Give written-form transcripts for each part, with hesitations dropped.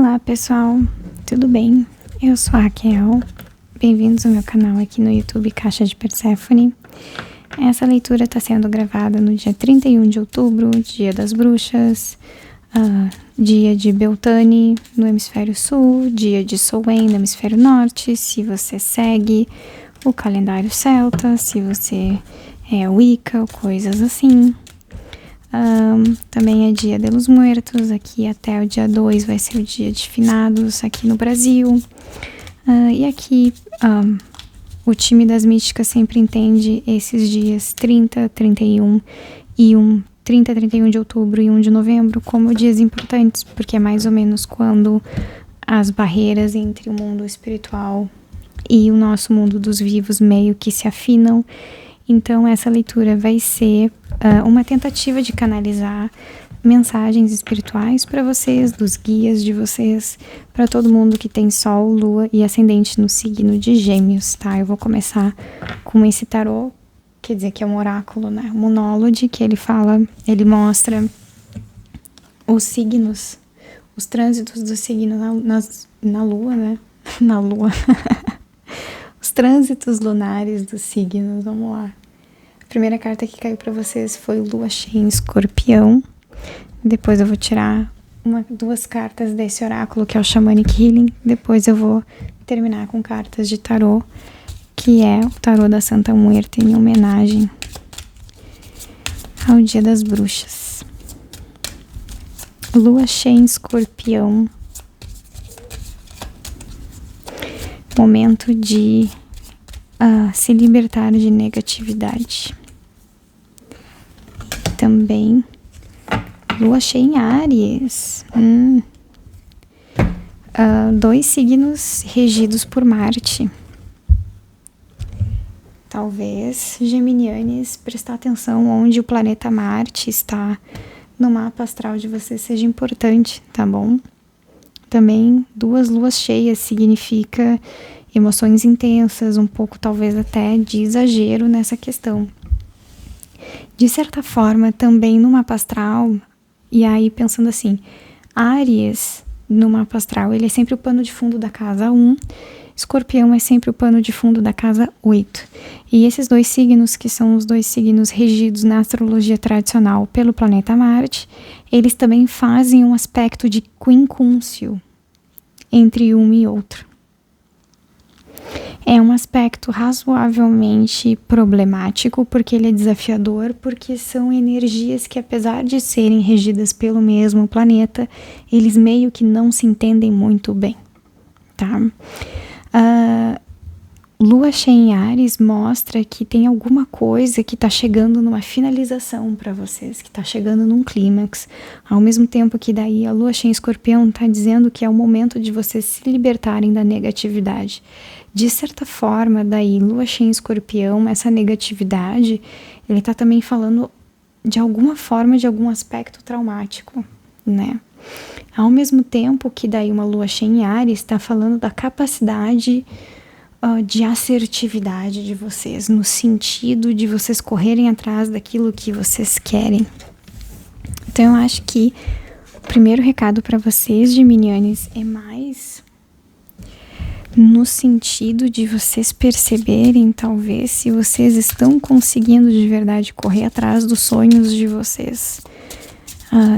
Olá pessoal, tudo bem? Eu sou a Raquel, bem-vindos ao meu canal aqui no YouTube Caixa de Perséfone. Essa leitura está sendo gravada no dia 31 de outubro, dia das bruxas, dia de Beltane no hemisfério sul, dia de Samhain no hemisfério norte, se você segue o calendário celta, se você é Wicca, coisas assim. Também é dia de los Muertos, aqui até o dia 2 vai ser o dia de finados aqui no Brasil. E aqui o time das místicas sempre entende esses dias 30, 31 e 30, 31 de outubro e 1 de novembro como dias importantes, porque é mais ou menos quando as barreiras entre o mundo espiritual e o nosso mundo dos vivos meio que se afinam. Então essa leitura vai ser uma tentativa de canalizar mensagens espirituais para vocês, dos guias de vocês, para todo mundo que tem Sol, Lua e Ascendente no signo de Gêmeos, tá? Eu vou começar com esse tarô, quer dizer que é um oráculo, né? Monology, que ele mostra os signos, os trânsitos do signo na Lua, né? Na Lua. Os trânsitos lunares dos signos, vamos lá. A primeira carta que caiu para vocês foi Lua cheia em Escorpião. Depois eu vou tirar duas cartas desse oráculo, que é o Shamanic Healing. Depois eu vou terminar com cartas de tarô, que é o tarô da Santa Muerte, em homenagem ao Dia das Bruxas. Lua cheia em Escorpião. Momento de se libertar de negatividade. Também Lua cheia em Áries. 2 signos regidos por Marte. Talvez geminianes prestar atenção onde o planeta Marte está no mapa astral de você seja importante, tá bom? Também 2 luas cheias significa emoções intensas, um pouco talvez até de exagero nessa questão. De certa forma, também no mapa astral, e aí pensando assim, Áries no mapa astral, ele é sempre o pano de fundo da casa 1, Escorpião é sempre o pano de fundo da casa 8. E esses 2 signos, que são os 2 signos regidos na astrologia tradicional pelo planeta Marte, eles também fazem um aspecto de quincúncio entre um e outro. É um aspecto razoavelmente problemático, porque ele é desafiador, porque são energias que, apesar de serem regidas pelo mesmo planeta, eles meio que não se entendem muito bem, tá? Lua cheia em Áries mostra que tem alguma coisa que está chegando numa finalização para vocês, que está chegando num clímax, ao mesmo tempo que daí a Lua cheia em Escorpião está dizendo que é o momento de vocês se libertarem da negatividade. De certa forma, daí, Lua cheia em Escorpião, essa negatividade, ele está também falando de alguma forma, de algum aspecto traumático, né? Ao mesmo tempo que daí uma Lua cheia em Áries está falando da capacidade de assertividade de vocês, no sentido de vocês correrem atrás daquilo que vocês querem. Então eu acho que o primeiro recado para vocês, geminianes, é mais no sentido de vocês perceberem, talvez, se vocês estão conseguindo de verdade correr atrás dos sonhos de vocês.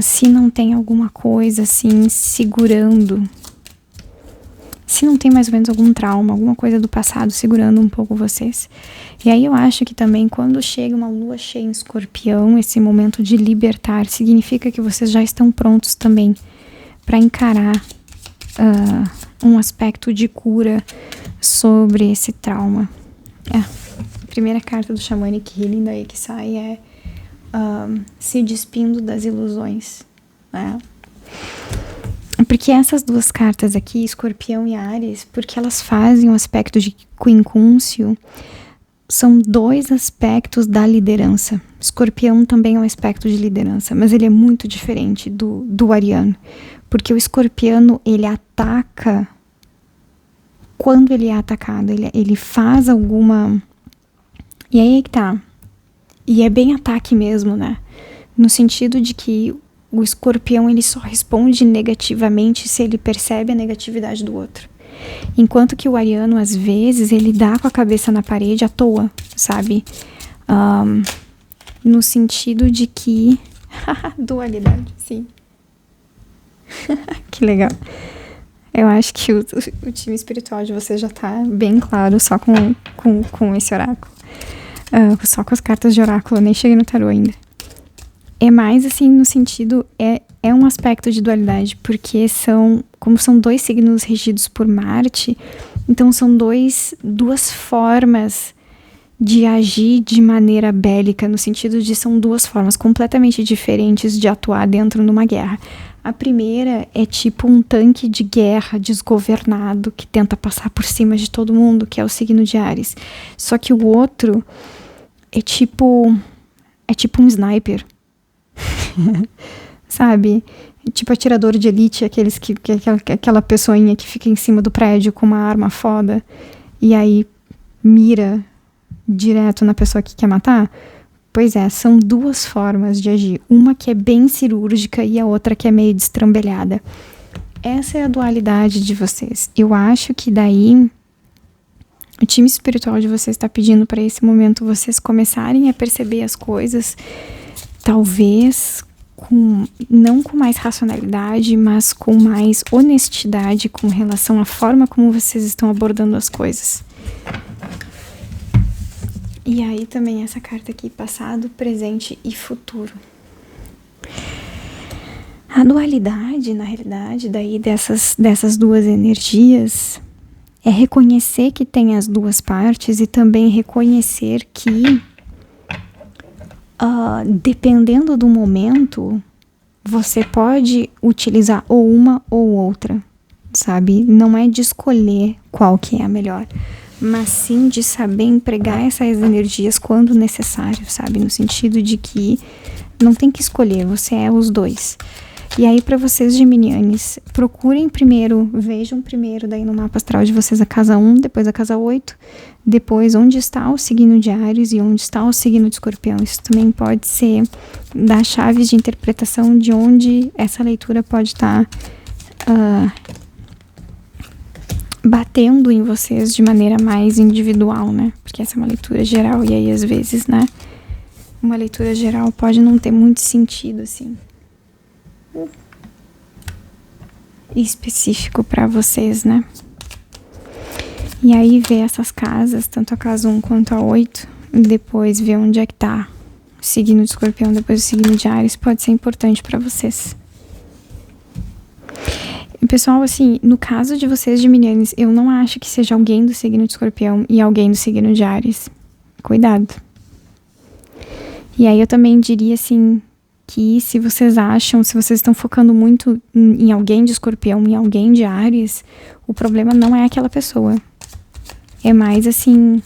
Se não tem alguma coisa assim segurando, se não tem mais ou menos algum trauma, alguma coisa do passado segurando um pouco vocês. E aí eu acho que também quando chega uma Lua cheia em Escorpião, esse momento de libertar, significa que vocês já estão prontos também para encarar um aspecto de cura sobre esse trauma. A primeira carta do Shamanic Healing daí que sai é se despindo das ilusões, né? Porque essas 2 cartas aqui, Escorpião e Áries, porque elas fazem um aspecto de quincúncio, são 2 aspectos da liderança. Escorpião também é um aspecto de liderança, mas ele é muito diferente do ariano, porque o escorpiano, ele ataca quando ele é atacado, ele faz alguma... E aí que tá, e é bem ataque mesmo, né? No sentido de que o escorpião ele só responde negativamente se ele percebe a negatividade do outro. Enquanto que o ariano, às vezes, ele dá com a cabeça na parede à toa, sabe? No sentido de que... dualidade, sim. Que legal. Eu acho que o time espiritual de vocês já tá bem claro só com esse oráculo. Só com as cartas de oráculo, eu nem cheguei no tarô ainda. É mais assim no sentido, é um aspecto de dualidade, porque como são 2 signos regidos por Marte, então são duas formas de agir de maneira bélica, no sentido de são 2 formas completamente diferentes de atuar dentro de uma guerra. A primeira é tipo um tanque de guerra desgovernado que tenta passar por cima de todo mundo, que é o signo de Áries. Só que o outro é tipo um sniper. Sabe? Tipo atirador de elite, aquela pessoinha que fica em cima do prédio com uma arma foda e aí mira direto na pessoa que quer matar. Pois é, são 2 formas de agir. Uma que é bem cirúrgica e a outra que é meio destrambelhada. Essa é a dualidade de vocês. Eu acho que daí o time espiritual de vocês está pedindo para esse momento vocês começarem a perceber as coisas, talvez não com mais racionalidade, mas com mais honestidade com relação à forma como vocês estão abordando as coisas. E aí também essa carta aqui, passado, presente e futuro. A dualidade, na realidade, daí dessas 2 energias é reconhecer que tem as 2 partes e também reconhecer que dependendo do momento, você pode utilizar ou uma ou outra, sabe? Não é de escolher qual que é a melhor, mas sim de saber empregar essas energias quando necessário, sabe? No sentido de que não tem que escolher, você é os 2. E aí, para vocês geminianes, procurem primeiro, vejam primeiro daí no mapa astral de vocês a casa 1, depois a casa 8, depois onde está o signo de Áries e onde está o signo de Escorpião. Isso também pode ser das chaves de interpretação de onde essa leitura pode estar batendo em vocês de maneira mais individual, né? Porque essa é uma leitura geral e aí às vezes, né? Uma leitura geral pode não ter muito sentido, assim, específico para vocês, né? E aí ver essas casas, tanto a casa 1 quanto a 8, e depois ver onde é que tá o signo de Escorpião, depois o signo de Áries, pode ser importante para vocês. E, pessoal, assim, no caso de vocês geminianes, eu não acho que seja alguém do signo de Escorpião e alguém do signo de Áries. Cuidado. E aí eu também diria, assim, que se vocês estão focando muito em alguém de Escorpião, em alguém de Áries, o problema não é aquela pessoa. É mais, assim,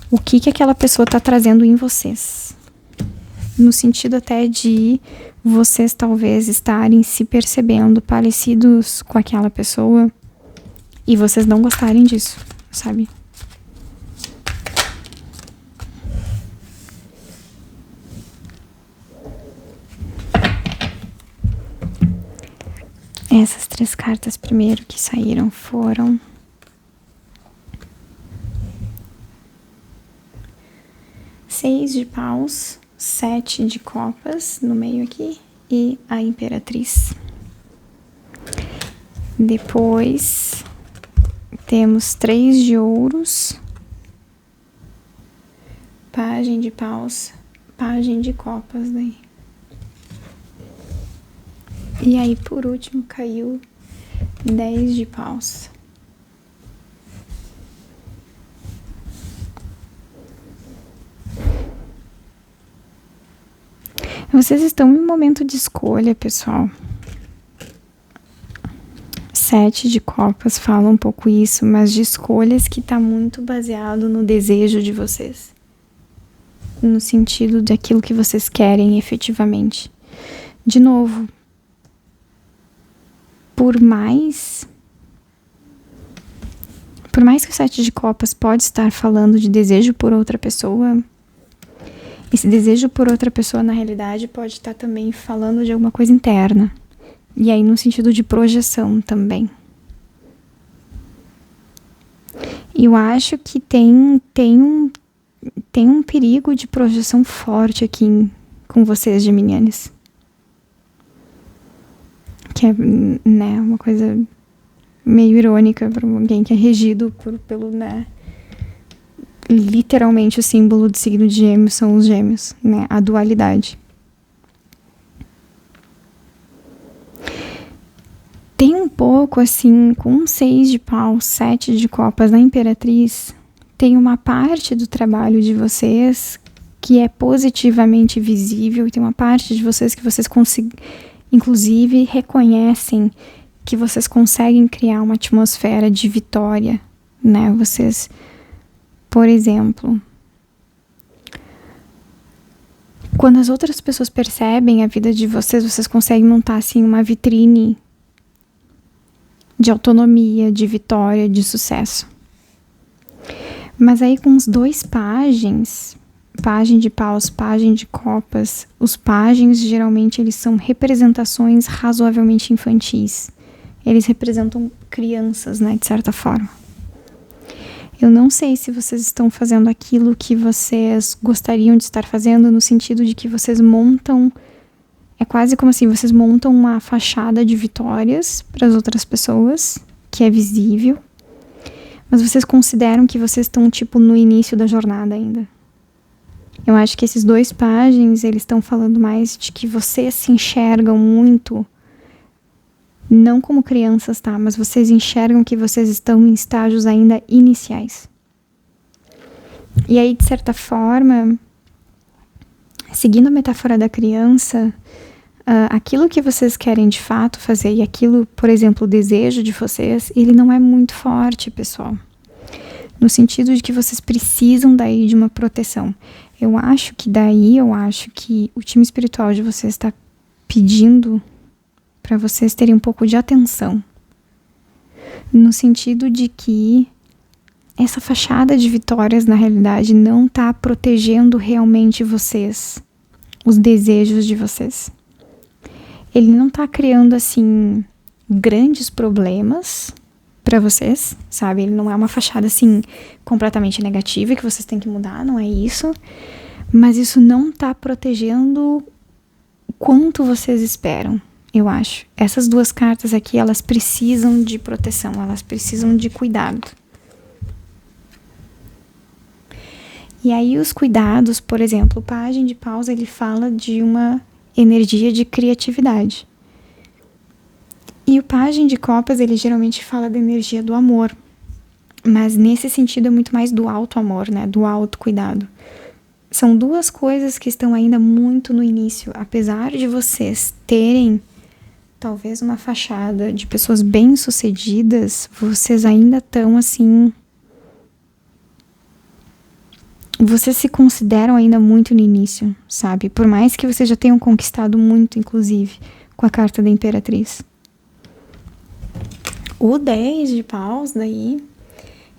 o que aquela pessoa tá trazendo em vocês. No sentido até de vocês talvez estarem se percebendo parecidos com aquela pessoa e vocês não gostarem disso, sabe? Essas 3 cartas primeiro que saíram foram Seis de paus, 7 de copas no meio aqui e a imperatriz. Depois temos 3 de ouros, pajem de paus, pajem de copas daí. E aí, por último, caiu 10 de paus. Vocês estão em um momento de escolha, pessoal. 7 de copas fala um pouco isso, mas de escolhas que tá muito baseado no desejo de vocês. No sentido daquilo que vocês querem efetivamente. De novo, por mais que o 7 de copas pode estar falando de desejo por outra pessoa, Esse desejo por outra pessoa, na realidade, pode estar também falando de alguma coisa interna. E aí no sentido de projeção também. E eu acho que tem um perigo de projeção forte aqui com vocês, geminianes. Que é, né, uma coisa meio irônica para alguém que é regido pelo, né, literalmente o símbolo do signo de Gêmeos são os gêmeos, né, a dualidade. Tem um pouco assim, com 6 de paus, 7 de copas na Imperatriz, tem uma parte do trabalho de vocês que é positivamente visível, e tem uma parte de vocês que vocês inclusive reconhecem que vocês conseguem criar uma atmosfera de vitória, né? Vocês, por exemplo, quando as outras pessoas percebem a vida de vocês, vocês conseguem montar assim uma vitrine de autonomia, de vitória, de sucesso. Mas aí com os 2 pajens, pajem de paus, pajem de copas, os pagens geralmente eles são representações razoavelmente infantis. Eles representam crianças, né, de certa forma. Eu não sei se vocês estão fazendo aquilo que vocês gostariam de estar fazendo, no sentido de que vocês montam, é quase como assim, vocês montam uma fachada de vitórias para as outras pessoas, que é visível, mas vocês consideram que vocês estão, tipo, no início da jornada ainda. Eu acho que esses 2 pagens, eles estão falando mais de que vocês se enxergam muito, não como crianças, tá? Mas vocês enxergam que vocês estão em estágios ainda iniciais. E aí, de certa forma, seguindo a metáfora da criança, aquilo que vocês querem de fato fazer e aquilo, por exemplo, o desejo de vocês, ele não é muito forte, pessoal. No sentido de que vocês precisam daí de uma proteção. Eu acho que o time espiritual de vocês está pedindo para vocês terem um pouco de atenção. No sentido de que essa fachada de vitórias, na realidade, não está protegendo realmente vocês, os desejos de vocês. Ele não está criando, assim, grandes problemas para vocês, sabe? Ele não é uma fachada, assim, completamente negativa que vocês têm que mudar, não é isso. Mas isso não está protegendo o quanto vocês esperam, eu acho. Essas 2 cartas aqui, elas precisam de proteção, elas precisam de cuidado. E aí os cuidados, por exemplo, o pajem de paus, ele fala de uma energia de criatividade. E o pajem de copas, ele geralmente fala da energia do amor. Mas nesse sentido é muito mais do auto-amor, né? Do autocuidado. São 2 coisas que estão ainda muito no início. Apesar de vocês terem talvez uma fachada de pessoas bem-sucedidas, vocês ainda estão assim... Vocês se consideram ainda muito no início, sabe? Por mais que vocês já tenham conquistado muito, inclusive, com a carta da Imperatriz. O 10 de paus, daí,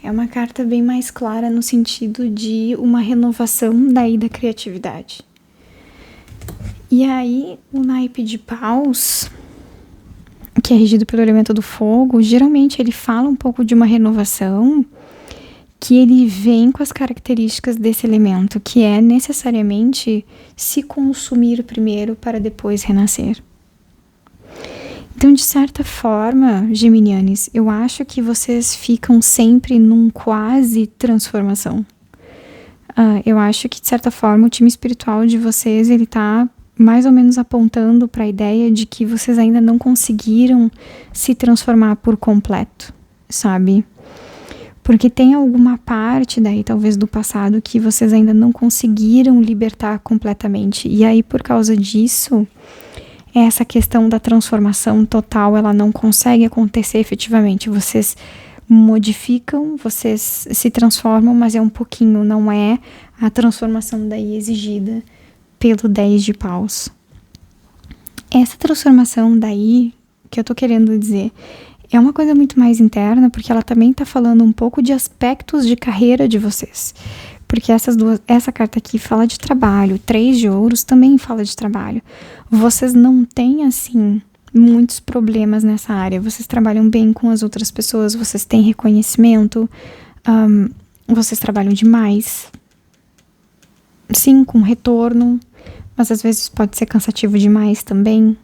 é uma carta bem mais clara no sentido de uma renovação daí da criatividade. E aí, o naipe de paus, que é regido pelo elemento do fogo, geralmente ele fala um pouco de uma renovação que ele vem com as características desse elemento, que é necessariamente se consumir primeiro para depois renascer. Então, de certa forma, geminianes, eu acho que vocês ficam sempre num quase transformação. Eu acho que, de certa forma, o time espiritual de vocês, ele tá mais ou menos apontando para a ideia de que vocês ainda não conseguiram se transformar por completo, sabe? Porque tem alguma parte daí, talvez do passado, que vocês ainda não conseguiram libertar completamente. E aí, por causa disso, essa questão da transformação total, ela não consegue acontecer efetivamente. Vocês modificam, vocês se transformam, mas é um pouquinho, não é a transformação daí exigida pelo 10 de paus. Essa transformação daí, que eu tô querendo dizer, é uma coisa muito mais interna, porque ela também tá falando um pouco de aspectos de carreira de vocês. Porque essa carta aqui fala de trabalho, 3 de ouros também fala de trabalho. Vocês não têm, assim, muitos problemas nessa área. Vocês trabalham bem com as outras pessoas, vocês têm reconhecimento, vocês trabalham demais. Sim, com retorno, mas às vezes pode ser cansativo demais também.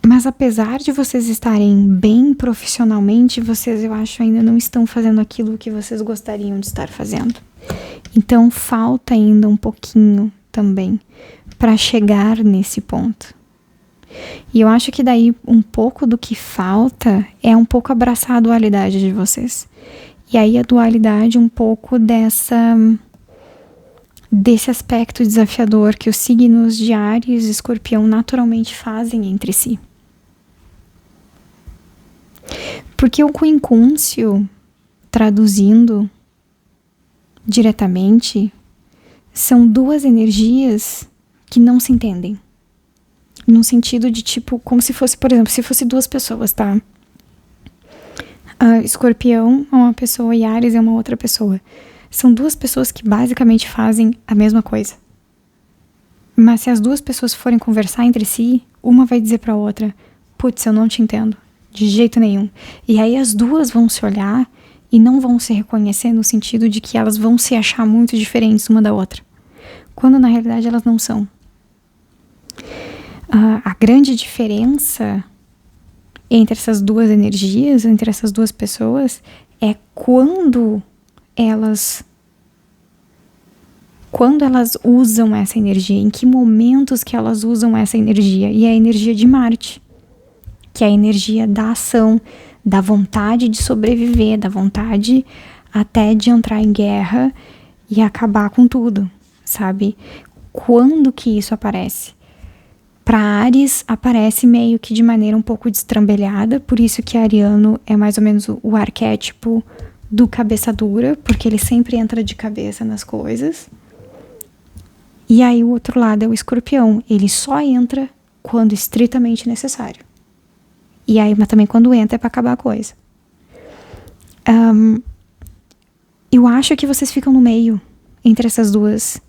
Mas apesar de vocês estarem bem profissionalmente, vocês, eu acho, ainda não estão fazendo aquilo que vocês gostariam de estar fazendo. Então falta ainda um pouquinho também para chegar nesse ponto. E eu acho que daí um pouco do que falta é um pouco abraçar a dualidade de vocês. E aí a dualidade um pouco desse aspecto desafiador que os signos de Áries e Escorpião naturalmente fazem entre si. Porque o quincúncio, traduzindo diretamente, são 2 energias que não se entendem. No sentido de tipo, como se fosse, por exemplo, se fosse 2 pessoas, tá? Escorpião é uma pessoa e Áries é uma outra pessoa. São 2 pessoas que basicamente fazem a mesma coisa. Mas se as 2 pessoas forem conversar entre si, uma vai dizer pra outra, putz, eu não te entendo, de jeito nenhum. E aí as 2 vão se olhar e não vão se reconhecer no sentido de que elas vão se achar muito diferentes uma da outra. Quando na realidade elas não são. A grande diferença entre essas 2 energias, entre essas 2 pessoas, é quando elas usam essa energia, em que momentos que elas usam essa energia. E é a energia de Marte, que é a energia da ação, da vontade de sobreviver, da vontade até de entrar em guerra e acabar com tudo, sabe? Quando que isso aparece? Para Áries, aparece meio que de maneira um pouco destrambelhada, por isso que ariano é mais ou menos o arquétipo do cabeça dura, porque ele sempre entra de cabeça nas coisas. E aí o outro lado é o Escorpião, ele só entra quando estritamente necessário. E aí, mas também quando entra é para acabar a coisa. Eu acho que vocês ficam no meio entre essas duas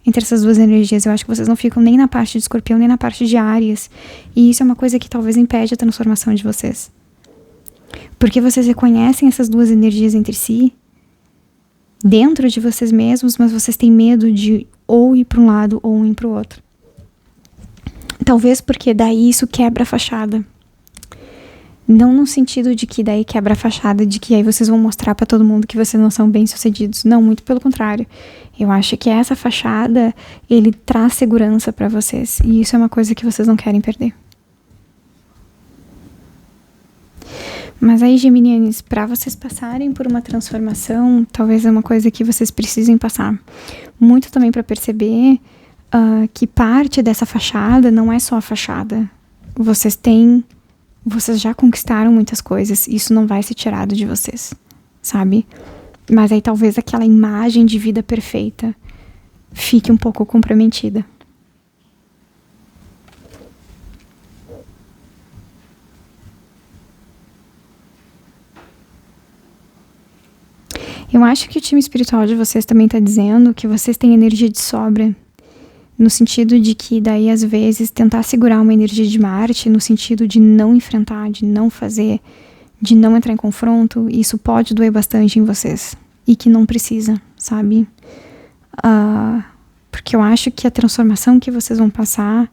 energias. Eu acho que vocês não ficam nem na parte de Escorpião, nem na parte de Áries. E isso é uma coisa que talvez impede a transformação de vocês. Porque vocês reconhecem essas 2 energias entre si, dentro de vocês mesmos, mas vocês têm medo de ou ir para um lado ou ir para o outro. Talvez porque daí isso quebra a fachada. Não no sentido de que daí quebra a fachada, de que aí vocês vão mostrar pra todo mundo que vocês não são bem-sucedidos. Não, muito pelo contrário. Eu acho que essa fachada, ele traz segurança pra vocês. E isso é uma coisa que vocês não querem perder. Mas aí, geminianos, pra vocês passarem por uma transformação, talvez é uma coisa que vocês precisem passar. Muito também pra perceber que parte dessa fachada não é só a fachada. Vocês já conquistaram muitas coisas, isso não vai ser tirado de vocês, sabe? Mas aí talvez aquela imagem de vida perfeita fique um pouco comprometida. Eu acho que o time espiritual de vocês também está dizendo que vocês têm energia de sobra. No sentido de que daí às vezes tentar segurar uma energia de Marte, no sentido de não enfrentar, de não fazer, de não entrar em confronto, isso pode doer bastante em vocês. E que não precisa, sabe? Porque eu acho que a transformação que vocês vão passar,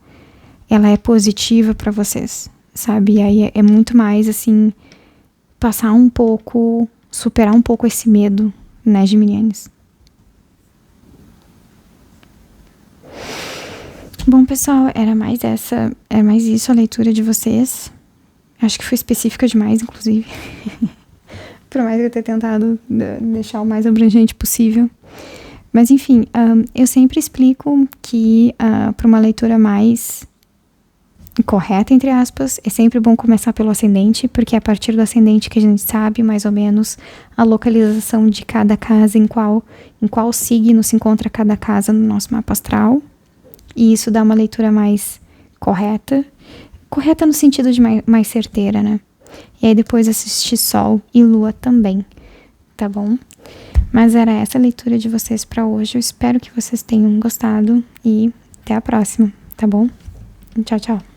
ela é positiva para vocês, sabe? E aí é muito mais assim, passar um pouco, superar um pouco esse medo, né, geminianos? Bom, pessoal, era mais isso a leitura de vocês. Acho que foi específica demais, inclusive. Por mais que eu tenha tentado deixar o mais abrangente possível. Mas, enfim, eu sempre explico que para uma leitura mais correta, entre aspas, é sempre bom começar pelo ascendente, porque é a partir do ascendente que a gente sabe, mais ou menos, a localização de cada casa, em qual signo se encontra cada casa no nosso mapa astral. E isso dá uma leitura mais correta. Correta no sentido de mais certeira, né? E aí depois assistir Sol e Lua também, tá bom? Mas era essa a leitura de vocês para hoje. Eu espero que vocês tenham gostado e até a próxima, tá bom? Tchau, tchau.